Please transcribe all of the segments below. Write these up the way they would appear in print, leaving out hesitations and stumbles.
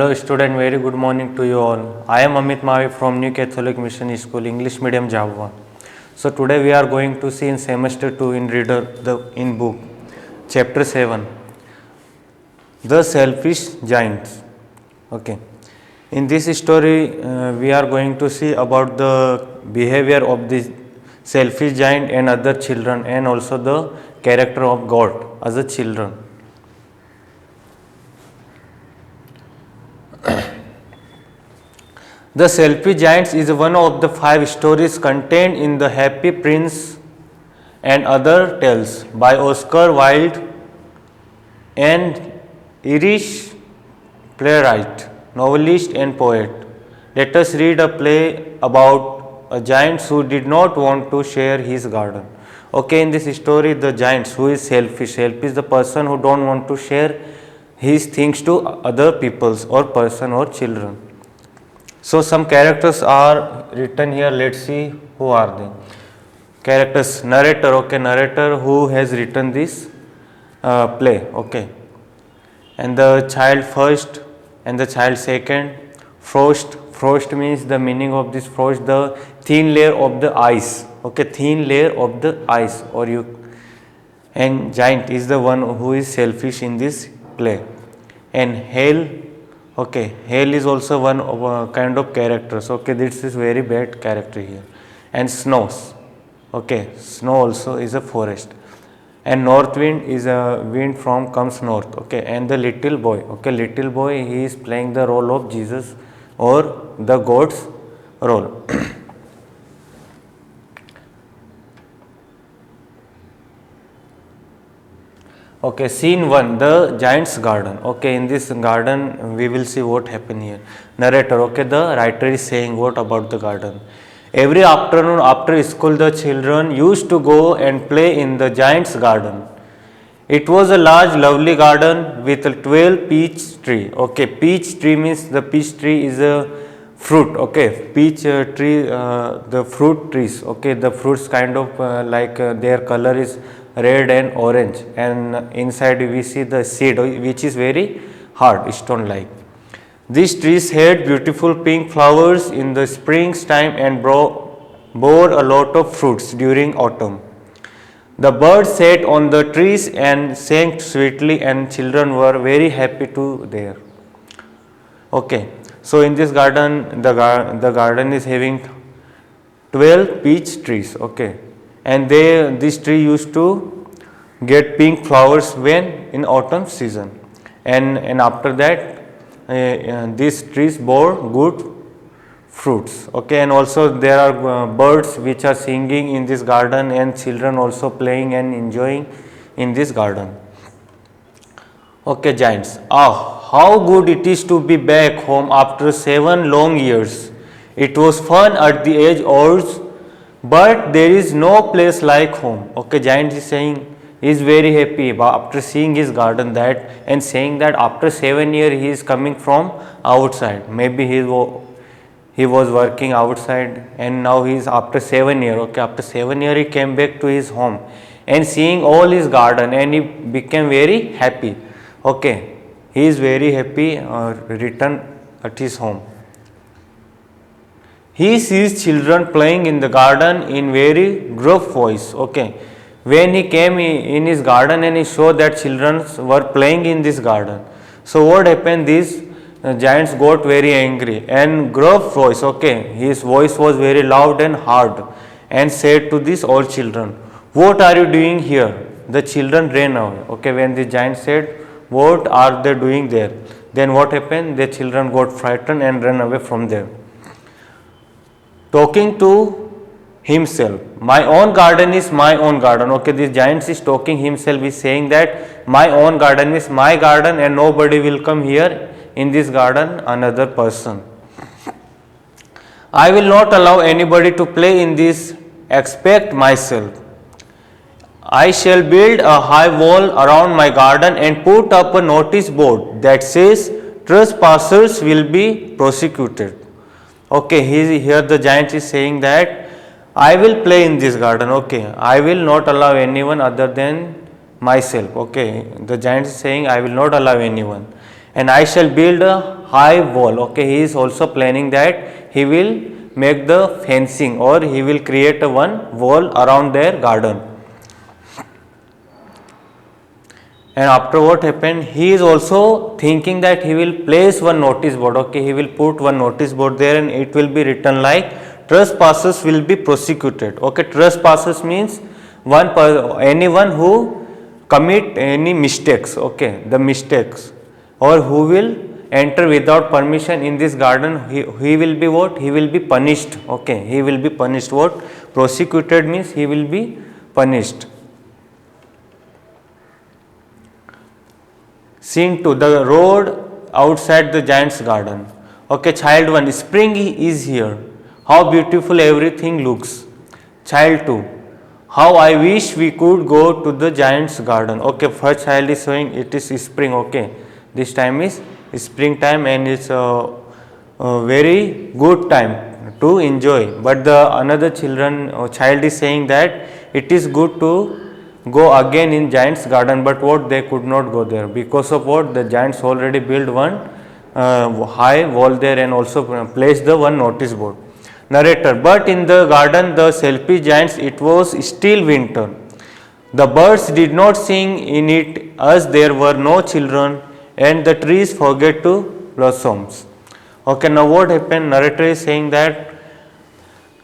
Hello student, very good morning to you all. I am Amit Mavi from New Catholic Mission School, English Medium Java. So today we are going to see in semester 2 in reader in book chapter 7, The Selfish Giants. Okay. In this story we are going to see about the behavior of the selfish giant and other children, and also the character of God as a children. The Selfish Giants is one of the 5 stories contained in The Happy Prince and Other Tales by Oscar Wilde, an Irish playwright, novelist and poet. Let us read a play about a giant who did not want to share his garden. Okay, in this story the giants who is selfish is the person who don't want to share his things to other peoples or person or children. So some characters are written here. Let's see who are they. Characters: narrator. Okay, narrator who has written this play. Okay, and the child first and the child second. Frost. Frost means the meaning of this frost, the thin layer of the ice. Okay, thin layer of the ice, or you. And giant is the one who is selfish in this play. And hail. Okay, hail is also one of a kind of characters. Okay, this is very bad character here. And snows. Okay, snow also is a forest. And north wind is a wind from comes north. Okay, and the little boy. Okay, little boy, he is playing the role of Jesus or the God's role. Okay, scene 1, the giant's garden. Okay, in this garden we will see what happened here. Narrator. Okay, the writer is saying what about the garden. Every afternoon after school the children used to go and play in the giant's garden. It was a large lovely garden with a 12 peach tree. Okay, peach tree means the peach tree is a fruit. Okay, peach tree, the fruit trees. Okay, the fruits kind of their color is red and orange, and inside we see the seed which is very hard, stone like. These trees had beautiful pink flowers in the springtime and bore a lot of fruits during autumn. The birds sat on the trees and sang sweetly, and children were very happy to there. Okay, so in this garden the garden is having 12 peach trees. Okay, and this tree used to get pink flowers when in autumn season, and after that these trees bore good fruits. Okay, and also there are birds which are singing in this garden, and children also playing and enjoying in this garden. Okay, giants. Ah, how good it is to be back home after 7 long years. It was fun at the age old, but there is no place like home. Okay, giant is saying he is very happy after seeing his garden, that and saying that after 7 years he is coming from outside. Maybe he was working outside, and now he is after 7 years. Okay, after 7 years he came back to his home and seeing all his garden, and he became very happy. Okay, he is very happy return at his home. He sees children playing in the garden in very gruff voice. Okay, when he came in his garden and he saw that children were playing in this garden. So what happened? These giants got very angry and gruff voice. Okay, his voice was very loud and hard, and said to these all children, "What are you doing here?" The children ran away. Okay, when the giant said, "What are they doing there?" Then what happened? The children got frightened and ran away from there. Talking to himself, my own garden is my own garden. Okay, this giant is talking himself, is saying that my own garden is my garden, and nobody will come here in this garden, another person. I will not allow anybody to play in this except myself. I shall build a high wall around my garden and put up a notice board that says trespassers will be prosecuted. Okay, here the giant is saying that I will play in this garden. Okay, I will not allow anyone other than myself. Okay, the giant is saying I will not allow anyone. And I shall build a high wall. Okay, he is also planning that he will make the fencing, or he will create a one wall around their garden. And after what happened, he is also thinking that he will place one notice board. Okay, he will put one notice board there, and it will be written like trespassers will be prosecuted. Okay, trespassers means anyone who commit any mistakes. Okay, the mistakes, or who will enter without permission in this garden, he will be what? He will be punished. Okay, he will be punished. What? Prosecuted means he will be punished. Scene 2, the road outside the giant's garden. Okay, child 1, spring is here. How beautiful everything looks. Child 2, how I wish we could go to the giant's garden. Okay, first child is showing it is spring. Okay, this time is springtime, and it's a very good time to enjoy. But the another child is saying that it is good to go again in giant's garden, but what, they could not go there because of what? The giants already built one high wall there, and also placed the one notice board. Narrator, but in the garden the selfish giants, it was still winter. The birds did not sing in it, as there were no children, and the trees forget to blossoms. Okay, now what happened? Narrator is saying that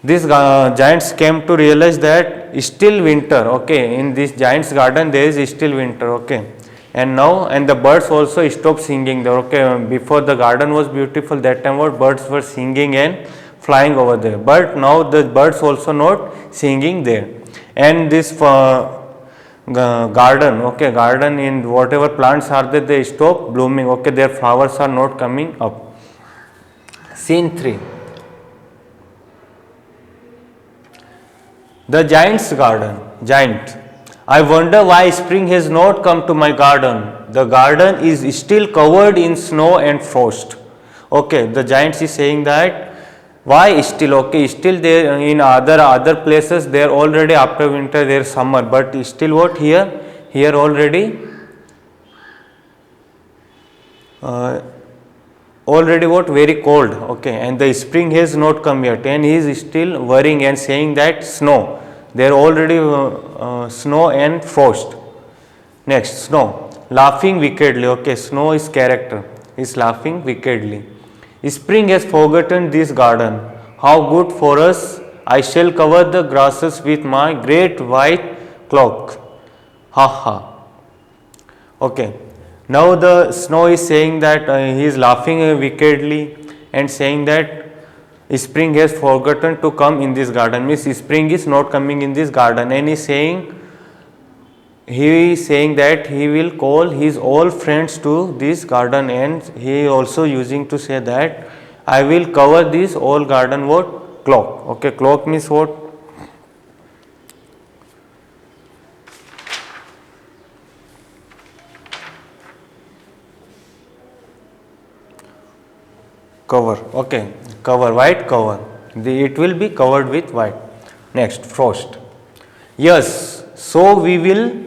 these giants came to realize that still winter. Okay, in this giant's garden there is still winter. Okay, and now, and the birds also stopped singing there. Okay, before the garden was beautiful, that time what, birds were singing and flying over there, but now the birds also not singing there. And this garden, okay, garden, in whatever plants are there, they stop blooming. Okay, their flowers are not coming up. Scene 3, the giant's garden. Giant, I wonder why spring has not come to my garden. The garden is still covered in snow and frost. Okay, the giant is saying that why still? Okay, still there in other places there already after winter there summer, but still what, here already already what, very cold. Okay, and the spring has not come yet, and he is still worrying and saying that snow, there already snow and frost. Next, snow laughing wickedly. Okay, snow is character, is laughing wickedly. Spring has forgotten this garden. How good for us! I shall cover the grasses with my great white cloak. Ha ha. Okay, now the snow is saying that he is laughing wickedly and saying that spring has forgotten to come in this garden, means spring is not coming in this garden, and he is saying that he will call his all friends to this garden, and he also using to say that I will cover this all garden what? Cloak. Okay, cloak means what? Cover. Okay, cover, white cover. It will be covered with white. Next, frost. Yes, so we will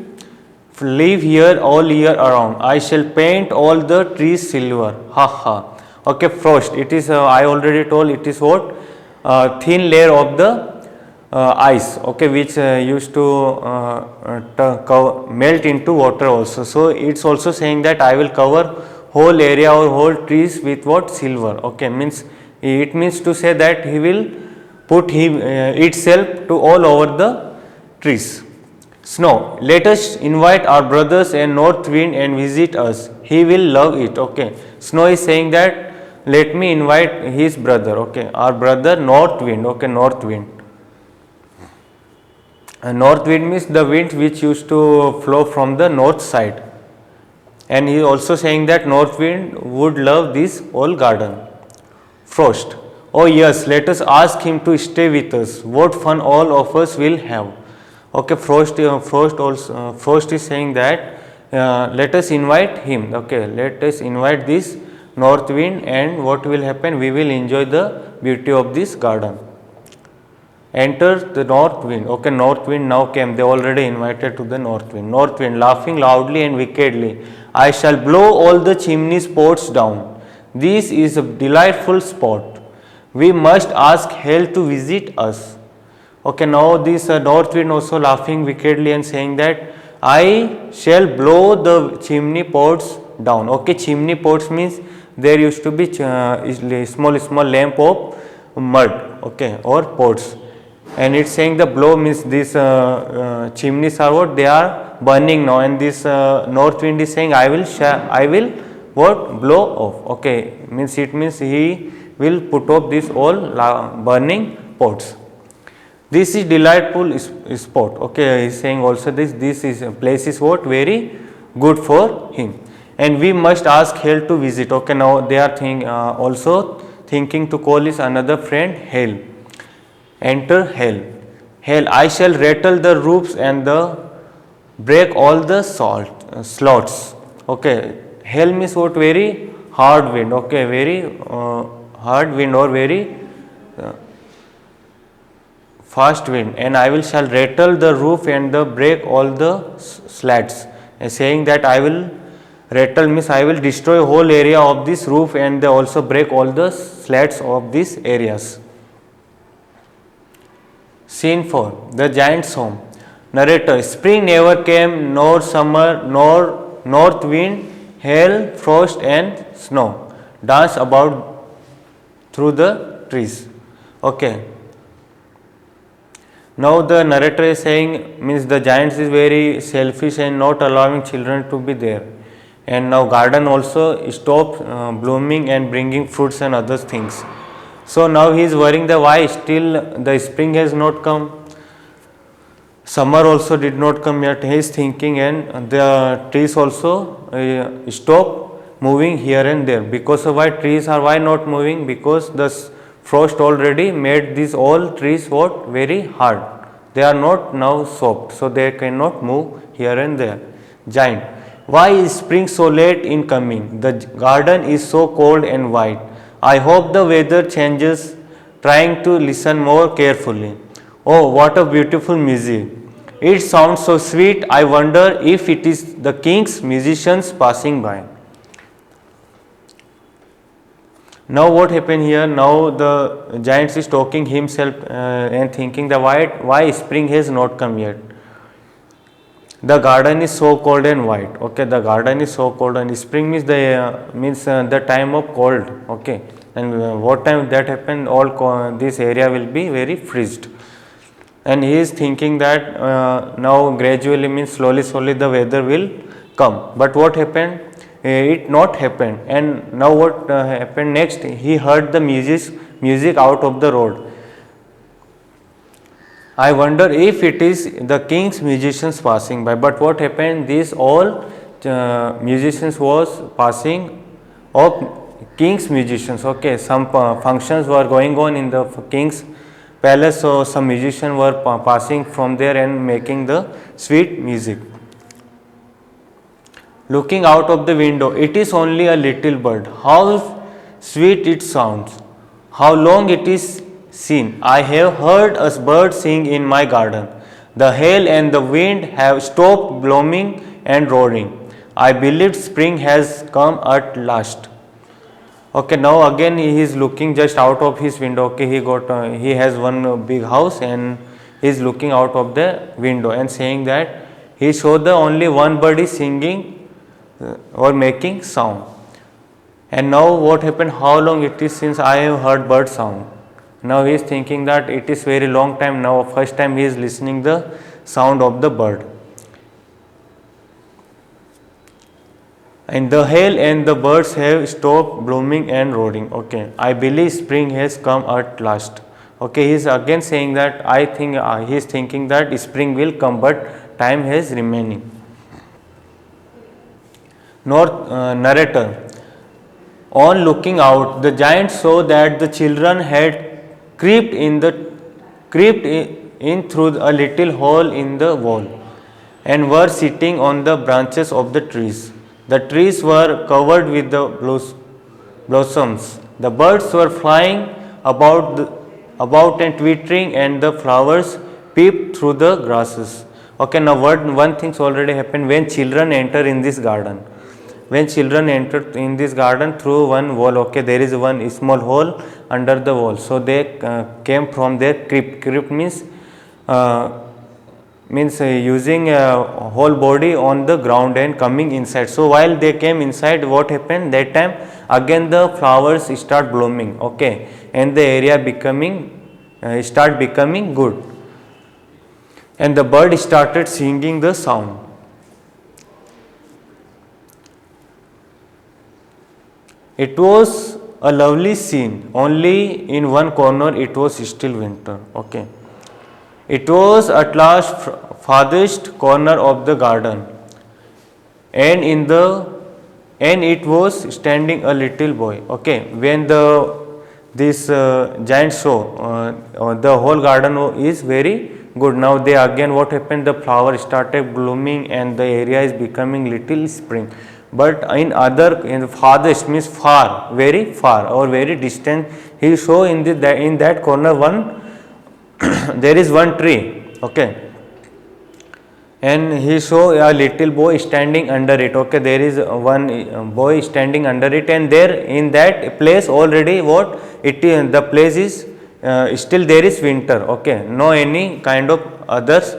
live here all year around. I shall paint all the trees silver. Ha ha. Okay, frost. It is I already told it is what? Thin layer of the ice. Okay, which used to melt into water also. So it's also saying that I will cover whole area or whole trees with what? Silver. Okay, means it means to say that he will put itself to all over the trees. Snow, let us invite our brothers and north wind and visit us. He will love it. Okay, snow is saying that let me invite his brother. Okay, our brother north wind. Okay, north wind. North wind means the wind which used to flow from the north side. And he is also saying that north wind would love this whole garden. Frost, oh yes, let us ask him to stay with us. What fun all of us will have. Okay, Frost is saying that let us invite him. Okay, let us invite this north wind, and what will happen? We will enjoy the beauty of this garden. Enter the north wind. Okay, north wind now came. They already invited to the north wind. North wind laughing loudly and wickedly. I shall blow all the chimney pots down. This is a delightful spot. We must ask hell to visit us. Okay, now this north wind also laughing wickedly and saying that I shall blow the chimney pots down. Okay, chimney pots means there used to be small lamp of mud, okay, or pots, and it's saying the blow means these chimneys are what they are burning now, and this north wind is saying I will what blow off. Okay, means it means he will put off this all burning pots. This is delightful spot. Okay, he is saying also this is place is what very good for him, and we must ask hell to visit. Okay, now they are also thinking to call his another friend hell. Enter hell. Hell, I shall rattle the roofs and break all the slots. Okay, hell means what very hard wind. Okay, very hard wind or very fast wind, and I will shall rattle the roof and break all the slats. Saying that I will rattle means I will destroy whole area of this roof and also break all the slats of these areas. Scene 4. The giant's home. Narrator. Spring never came, nor summer, nor north wind, hail, frost and snow dance about through the trees. Okay. Now the narrator is saying means the giants is very selfish and not allowing children to be there, and now garden also stopped blooming and bringing fruits and other things. So now he is worrying the why still the spring has not come, summer also did not come yet. He is thinking, and the trees also stop moving here and there. Because of why trees are why not moving? Because the frost already made these all trees what very hard. They are not now soft, so they cannot move here and there. Giant. Why is spring so late in coming? The garden is so cold and white. I hope the weather changes. Trying to listen more carefully. Oh, what a beautiful music. It sounds so sweet. I wonder if it is the king's musicians passing by. Now what happened here? Now the giant is talking himself and thinking the why spring has not come yet. The garden is so cold and white. Okay, the garden is so cold, and spring means the time of cold. Okay, and what time that happened? All this area will be very freezed, and he is thinking that now gradually means slowly the weather will come. But what happened? It not happened, and now what happened next? He heard the music out of the road. I wonder if it is the king's musicians passing by. But what happened? These all musicians was passing of king's musicians. Okay, some functions were going on in the king's palace, so some musicians were passing from there and making the sweet music. Looking out of the window, it is only a little bird. How sweet it sounds. How long it is seen. I have heard a bird sing in my garden. The hail and the wind have stopped blooming and roaring. I believe spring has come at last. Okay, now again he is looking just out of his window. Okay, he has one big house and he is looking out of the window and saying that he saw the only one bird is singing or making sound. And now what happened? How long it is since I have heard bird sound? Now he is thinking that it is very long time now. First time he is listening the sound of the bird. And the hail and the birds have stopped blooming and roaring. Okay, I believe spring has come at last. Okay, he is again saying that I think he is thinking that spring will come, but time has remaining. Narrator. On looking out, the giant saw that the children had crept in through a little hole in the wall and were sitting on the branches of the trees. The trees were covered with the blossoms. The birds were flying about and twittering, and the flowers peeped through the grasses. Okay, now one thing's already happened when children enter in this garden. when children entered in this garden through one wall, okay, there is one small hole under the wall, so they came from their crypt means using whole body on the ground and coming inside. So while they came inside, what happened that time, again the flowers start blooming, okay, and the area becoming start becoming good, and the bird started singing the sound. It was a lovely scene, only in one corner it was still winter, okay. It was at last farthest corner of the garden, and it was standing a little boy, okay. When this giant saw the whole garden is very good, now they again what happened, the flower started blooming and the area is becoming little spring. But in the farthest means far, very far or very distant, he saw in that corner one there is one tree, okay, and he saw a little boy standing under it, okay. There is one boy standing under it, and there in that place already what it is, the place is still there is winter, okay, no any kind of others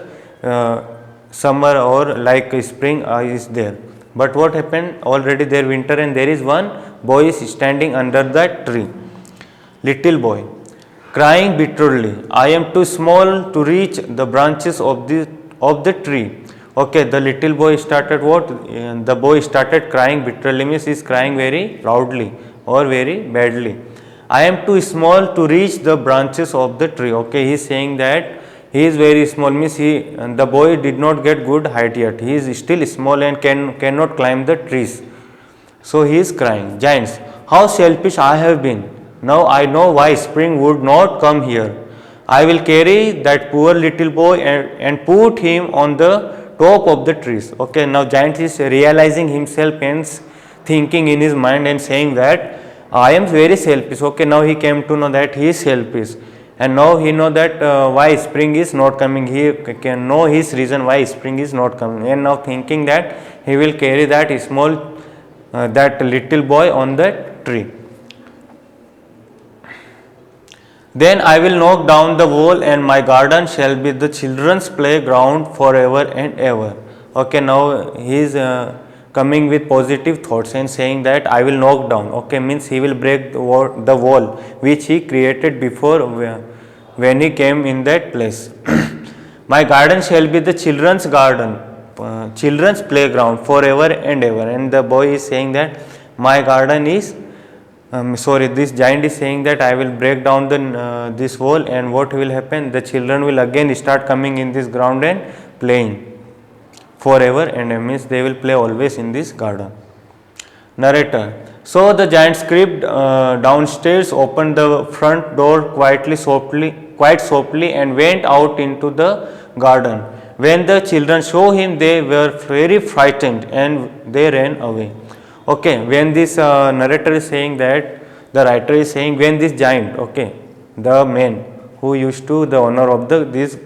summer or like spring is there. But what happened, already there winter, and there is one boy is standing under that tree. Little boy crying bitterly, I am too small to reach the branches of the tree, okay. The little boy started what, the boy started crying bitterly means he is crying very loudly or very badly. I am too small to reach the branches of the tree, okay. He is saying that he is very small means the boy did not get good height yet, he is still small and cannot climb the trees, so he is crying. Giants, how selfish I have been, now I know why spring would not come here. I will carry that poor little boy and put him on the top of the trees, okay. Now giant is realizing himself and thinking in his mind and saying that I am very selfish, okay. Now he came to know that he is selfish, and now he know that why spring is not coming, he can know his reason why spring is not coming, and now thinking that he will carry that small that little boy on that tree. Then I will knock down the wall and my garden shall be the children's playground forever and ever, okay. Now he is coming with positive thoughts and saying that I will knock down, okay, means he will break the wall which he created before when he came in that place. My garden shall be the children's garden, children's playground forever and ever, and the boy is saying that my garden is this giant is saying that I will break down this wall, and what will happen, the children will again start coming in this ground and playing forever and ever, means they will play always in this garden. Narrator, so the giant crept downstairs, opened the front door quite softly and went out into the garden. When the children saw him, they were very frightened and they ran away, okay. When this narrator is saying that, the writer is saying when this giant, okay, the man who used to the owner of this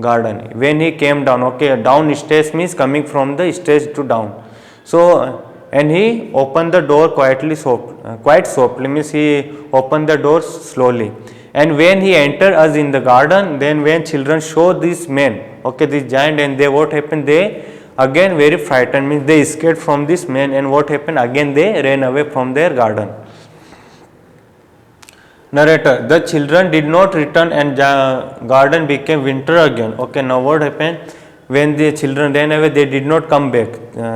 garden, when he came down, okay, downstairs means coming from the stairs to down, so and he opened the door quite softly means he opened the door slowly, and when he entered us in the garden, then when children saw this man, okay, this giant, and they what happened, they again very frightened means they escaped from this man, and what happened, again they ran away from their garden. Narrator, the children did not return and garden became winter again, okay. Now what happened, when the children ran away, they did not come back,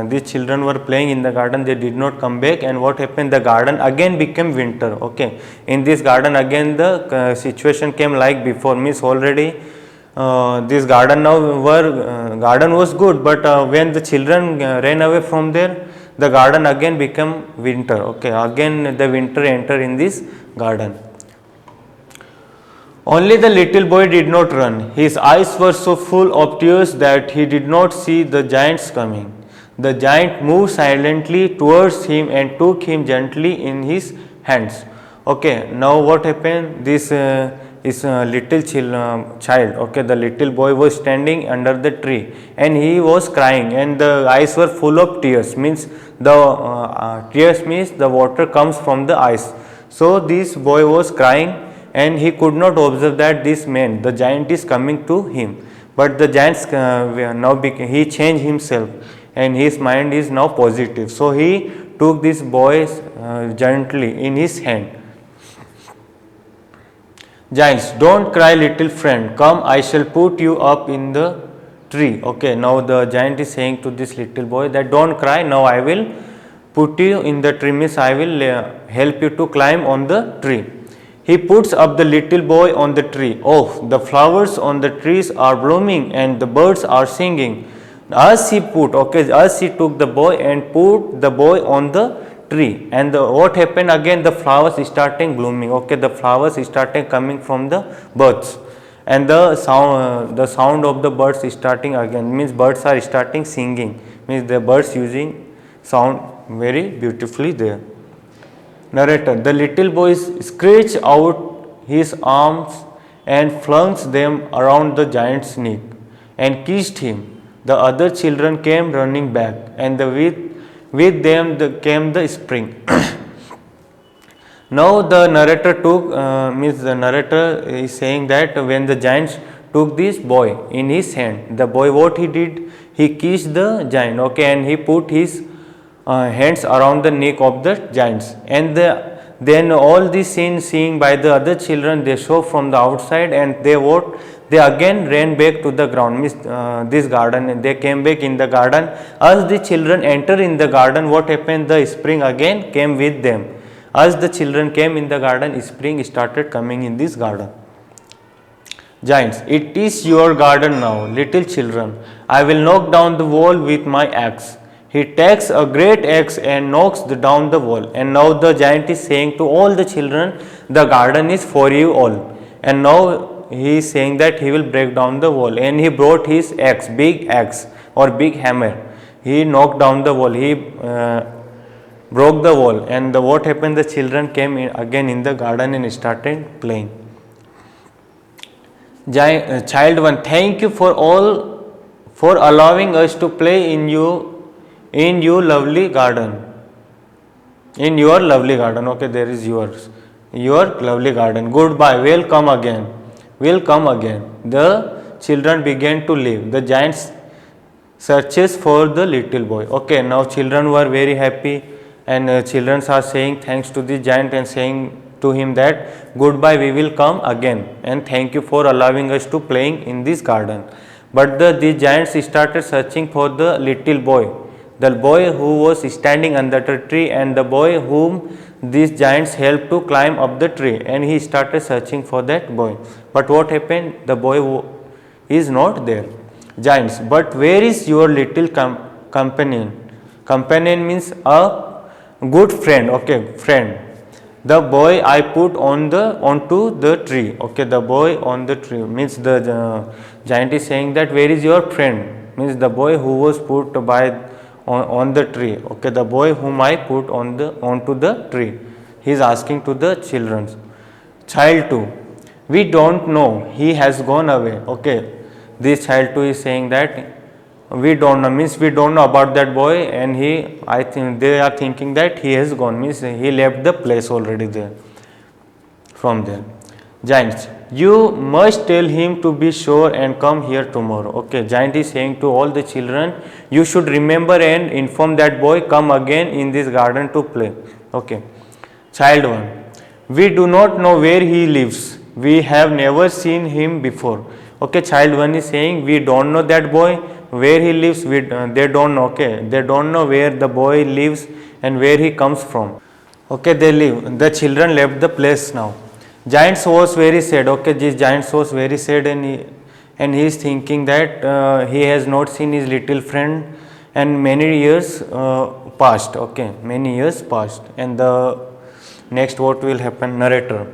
these children were playing in the garden, they did not come back, and what happened, the garden again became winter, okay. In this garden again the situation came like before, means already this garden garden was good, but when the children ran away from there, the garden again became winter, okay. Again the winter entered in this garden. Only the little boy did not run. His eyes were so full of tears that he did not see the giants coming. The giant moved silently towards him and took him gently in his hands. Okay, now what happened? This little child, okay, the little boy was standing under the tree and he was crying and the eyes were full of tears, means the tears means the water comes from the eyes. So this boy was crying and he could not observe that this man, the giant, is coming to him. But the giant he changed himself and his mind is now positive. So he took this boy gently in his hand. Giants, don't cry little friend, come, I shall put you up in the tree. Okay, now the giant is saying to this little boy that don't cry, now I will put you in the tree, means I will help you to climb on the tree. He puts up the little boy on the tree. Oh, the flowers on the trees are blooming and the birds are singing. As he took the boy and put the boy on the tree, and what happened again, the flowers starting blooming, okay, the flowers starting coming from the birds and the sound of the birds starting again, means birds are starting singing, means the birds using sound very beautifully there. Narrator, the little boy stretched out his arms and flung them around the giant's neck and kissed him. The other children came running back and with them came the spring. Now the narrator the narrator is saying that when the giant took this boy in his hand, the boy, what he did, he kissed the giant, okay, and he put his hands around the neck of the giants, and then all this scene seeing by the other children, they saw from the outside and they again ran back to the ground, means this garden, and they came back in the garden. As the children enter in the garden, what happened, the spring again came with them. As the children came in the garden, spring started coming in this garden. Giants, it is your garden now, little children, I will knock down the wall with my axe. He takes a great axe and knocks down the wall, and now the giant is saying to all the children, the garden is for you all, and now he is saying that he will break down the wall, and he brought his axe, big axe or big hammer. He knocked down the wall, he broke the wall, and what happened, the children came again in the garden and started playing. Child 1, thank you for allowing us to play in your lovely garden. In your lovely garden, okay, there is yours, your lovely garden. Goodbye, we'll come again. We'll come again. The children began to leave. The giant searches for the little boy. Okay, now children were very happy, and children are saying thanks to the giant and saying to him that goodbye, we will come again, and thank you for allowing us to playing in this garden. But the giants started searching for the little boy, the boy who was standing under the tree, and the boy whom these giants helped to climb up the tree, and he started searching for that boy. But what happened, the boy is not there. Giants, but where is your little companion? Companion means a good friend, okay, friend. The boy I put onto the tree, okay, the boy on the tree, means the giant is saying that where is your friend, means the boy who was put on the tree, okay, the boy whom I put onto the tree. He is asking to the children. Child 2, we don't know, he has gone away, okay. This child 2 is saying that we don't know, means we don't know about that boy, and I think they are thinking that he has gone, means he left the place already there, from there. Giants, you must tell him to be sure and come here tomorrow. Okay, giant is saying to all the children, you should remember and inform that boy, come again in this garden to play. Okay. Child 1, we do not know where he lives, we have never seen him before. Okay, child 1 is saying we don't know that boy, where he lives, they don't know, okay, they don't know where the boy lives and where he comes from. Okay, they leave, the children left the place now. Giant was very sad, okay, this giant was very sad, and he is thinking that he has not seen his little friend, and many years passed, okay, many years passed, and the next what will happen, narrator.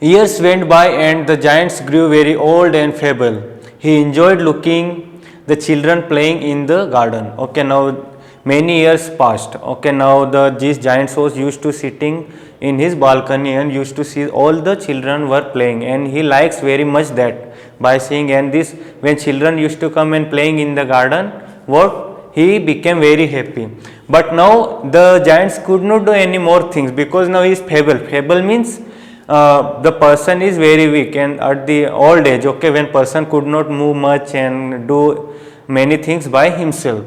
Years went by and the giants grew very old and feeble. He enjoyed looking the children playing in the garden. Okay, now many years passed. Okay, now these giants was used to sitting in his balcony and used to see all the children were playing, and he likes very much that by seeing. And this, when children used to come and playing in the garden, what he became very happy. But now the giants could not do any more things, because now he is feeble. Feeble means the person is very weak, and at the old age, okay, when person could not move much and do many things by himself,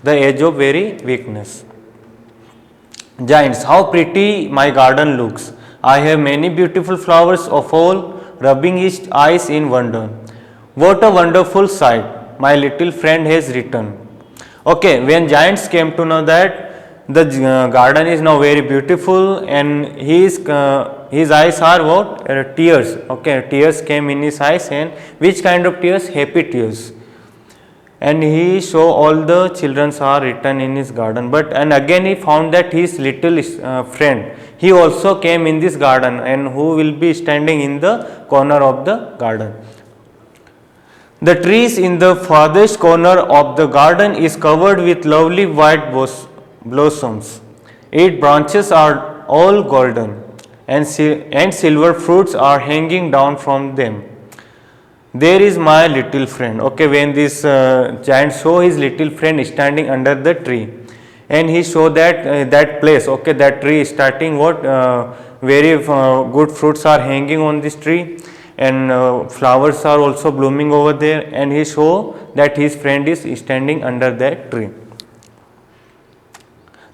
the age of very weakness. Giants, how pretty my garden looks. I have many beautiful flowers of all, rubbing his eyes in wonder. What a wonderful sight my little friend has written. Okay, when giants came to know that the garden is now very beautiful, and his eyes are what? Tears. Okay, tears came in his eyes, and which kind of tears? Happy tears. And he saw all the children are written in his garden. But and again he found that his little friend, he also came in this garden, and who will be standing in the corner of the garden. The trees in the farthest corner of the garden is covered with lovely white blossoms. Its branches are all golden, and silver fruits are hanging down from them. There is my little friend. Okay, when this giant saw his little friend standing under the tree, and he saw that that place, okay, that tree is starting what very good fruits are hanging on this tree, and flowers are also blooming over there, and he saw that his friend is standing under that tree.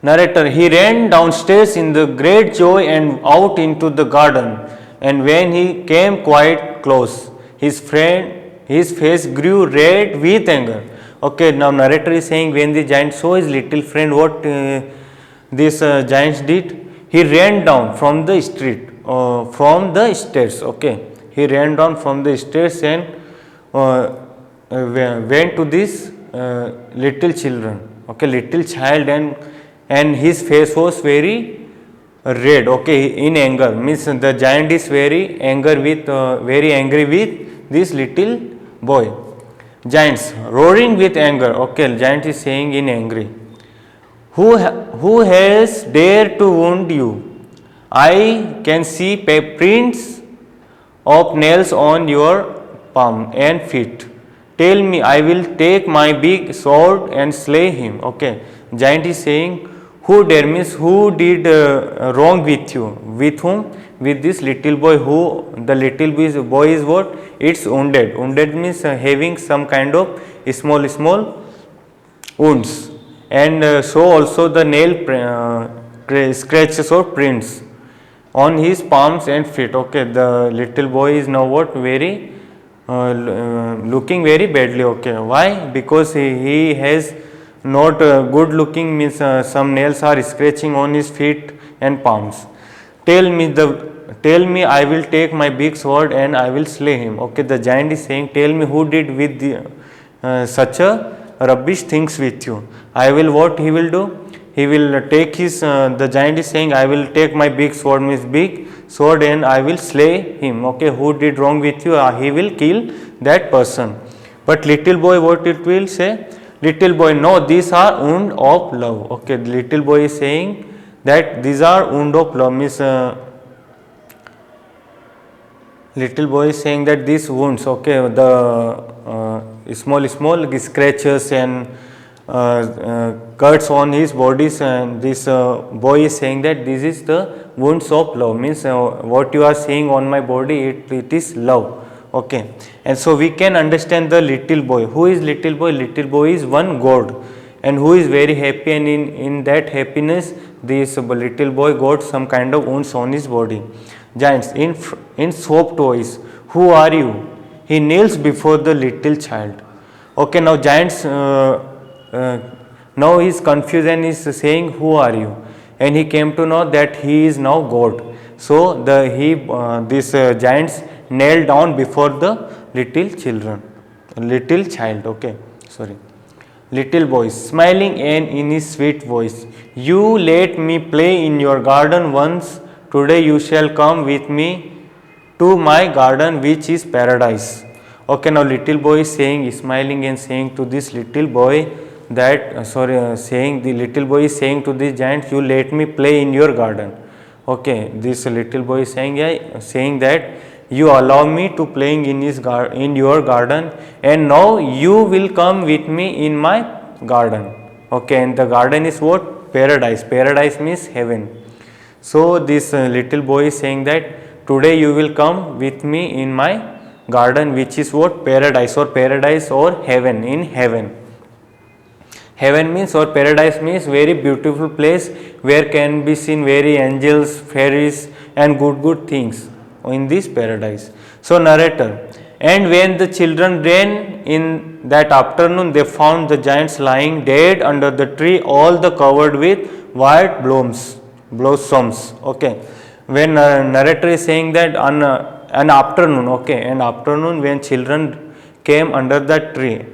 Narrator, he ran downstairs in the great joy and out into the garden, and when he came quite close, his face grew red with anger. Okay, now narrator is saying when the giant saw his little friend, what this giant did? He ran down from the street, from the stairs. Okay, he ran down from the stairs and went to this little children. Okay, little child, and his face was very red. Okay, in anger, means the giant is very angry with this little boy. Giants roaring with anger. Okay, giant is saying in angry, who has dared to wound you? I can see prints of nails on your palm and feet. Tell me, I will take my big sword and slay him. Okay, giant is saying, who dare, means who did wrong with you? With whom? With this little boy. Who the little boy is what? It's wounded. Wounded means having some kind of small wounds, and so also the nail scratches or prints on his palms and feet. Okay, the little boy is now what? Very looking very badly. Okay, why? Because he has not good looking, means some nails are scratching on his feet and palms. Tell me, I will take my big sword and I will slay him. Okay, the giant is saying, tell me who did with such a rubbish things with you. I will, what he will do? He will take his, the giant is saying, I will take my big sword, means big sword, and I will slay him. Okay, who did wrong with you? He will kill that person. But little boy, what it will say? Little boy, no, these are wound of love. Okay, the little boy is saying that these are wound of love, means little boy is saying that these wounds, okay, the small scratches and cuts on his bodies, and this boy is saying that this is the wounds of love, means what you are seeing on my body, it is love. Okay, and so we can understand the little boy. Who is little boy? Little boy is one god, and who is very happy, and in that happiness this little boy got some kind of wounds on his body. Giants in soft voice, who are you? He kneels before the little child. Okay, now giants now he is confused and is saying, who are you? And he came to know that he is now God. So this giants knelt down before the little child. Okay, sorry, little boy, smiling and in his sweet voice, you let me play in your garden once. Today you shall come with me to my garden, which is paradise. Okay, now little boy is saying, smiling and saying to this little boy that the little boy is saying to this giant, you let me play in your garden. Okay, this little boy is saying that you allow me to playing in in your garden, and now you will come with me in my garden. Okay, and the garden is what? Paradise. Paradise means heaven. So this little boy is saying that today you will come with me in my garden, which is what? Paradise, or heaven, in heaven. Heaven means, or paradise means, very beautiful place where can be seen very angels, fairies and good things in this paradise. So narrator, and when the children ran in that afternoon, they found the giants lying dead under the tree, all the covered with white blossoms. Okay, when narrator is saying that on an afternoon, okay, an afternoon when children came under that tree,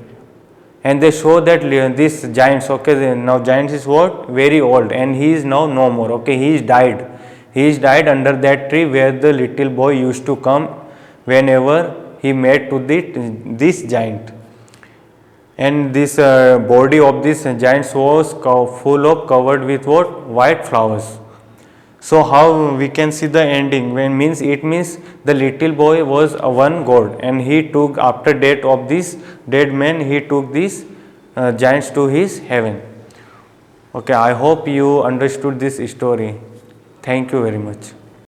and they show that this giants, okay, now giants is what? Very old, and he is now no more. Okay, he is died under that tree where the little boy used to come whenever he met to this giant. And this body of this giant was full of covered with what? White flowers. So how we can see the ending? When means, it means the little boy was a one god, and he took, after death of this dead man, he took these giants to his heaven. Okay, I hope you understood this story. Thank you very much.